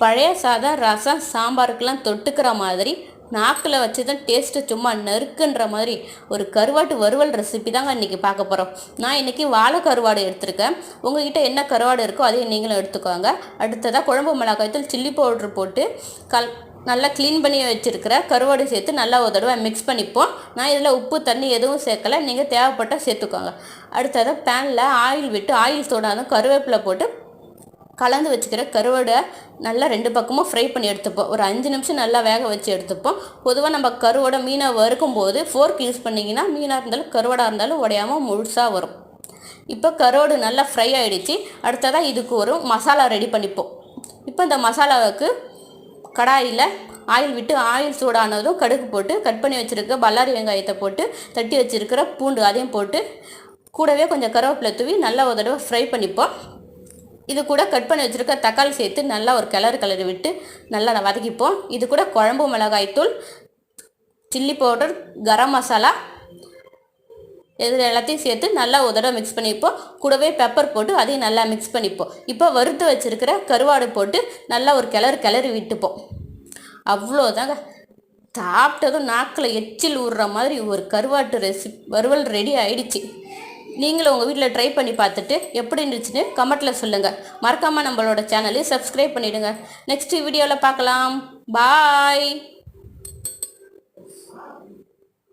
பழைய சாதம் ரசம் சாம்பாருக்கெல்லாம் தொட்டுக்கிற மாதிரி நாக்கில் வச்சு தான் டேஸ்ட்டு சும்மா நறுக்குன்ற மாதிரி ஒரு கருவாட்டு வறுவல் ரெசிபி தாங்க இன்றைக்கி பார்க்க போகிறோம். நான் இன்றைக்கி வாழை கருவாடு எடுத்திருக்கேன். உங்கள்கிட்ட என்ன கருவாடு இருக்கோ அதையும் நீங்களும் எடுத்துக்கோங்க. அடுத்ததாக குழம்பு மிளகாய்த்தூள் சில்லி பவுட்ரு போட்டு நல்லா க்ளீன் பண்ணி வச்சுருக்கிற கருவாடு சேர்த்து நல்லா ஒரு தடவை மிக்ஸ் பண்ணிப்போம். நான் இதில் உப்பு தண்ணி எதுவும் சேர்க்கலை, நீங்கள் தேவைப்பட்டால் சேர்த்துக்கோங்க. அடுத்ததாக பேனில் ஆயில் விட்டு ஆயில் சூடானதும் கருவேப்பிலை போட்டு கலந்து வச்சுக்கிற கருவாடை நல்லா 2 பக்கமும் ஃப்ரை பண்ணி எடுத்துப்போம். ஒரு 5 நிமிஷம் நல்லா வேக வச்சு எடுத்துப்போம். பொதுவாக நம்ம கருவாடை மீனை வறுக்கும் போது ஃபோர்க் யூஸ் பண்ணிங்கன்னா மீனாக இருந்தாலும் கருவாடாக இருந்தாலும் உடையாமல் முழுசாக வரும். இப்போ கருவாடு நல்லா ஃப்ரை ஆகிடுச்சு. அடுத்ததாக இதுக்கு ஒரு மசாலா ரெடி பண்ணிப்போம். இப்போ இந்த மசாலாவுக்கு கடாயில் ஆயில் விட்டு ஆயில் சூடானதும் கடுகு போட்டு கட் பண்ணி வச்சுருக்க பல்லாரி வெங்காயத்தை போட்டு தட்டி வச்சுருக்கிற பூண்டு அதையும் போட்டு கூடவே கொஞ்சம் கருவேப்பிலை தூவி நல்லா ஒரு தடவை ஃப்ரை பண்ணிப்போம். இது கூட கட் பண்ணி வச்சுருக்க தக்காளி சேர்த்து நல்லா ஒரு கிளறி விட்டு நல்லா வதக்கிப்போம். இது கூட குழம்பு மிளகாய்த்தூள், சில்லி பவுடர், கரம் மசாலா இதில் எல்லாத்தையும் சேர்த்து நல்லா ஒரு தடவை மிக்ஸ் பண்ணிப்போம். கூடவே பெப்பர் போட்டு அதையும் நல்லா மிக்ஸ் பண்ணிப்போம். இப்போ வறுத்து வச்சுருக்கிற கருவாடு போட்டு நல்லா ஒரு கிளறி விட்டுப்போம். அவ்வளோதாங்க, சாப்பிட்டதும் நாக்கில் எச்சில் ஊறுற மாதிரி ஒரு கருவாட்டு வறுவல் ரெடி ஆகிடுச்சு. நீங்களும் உங்கள் வீட்டில் ட்ரை பண்ணி பார்த்துட்டு எப்படி இருந்துச்சுன்னு கமெண்ட்டில் சொல்லுங்கள். மறக்காமல் நம்மளோட சேனலை சப்ஸ்கிரைப் பண்ணிவிடுங்க. நெக்ஸ்ட் வீடியோவில் பார்க்கலாம். பாய்.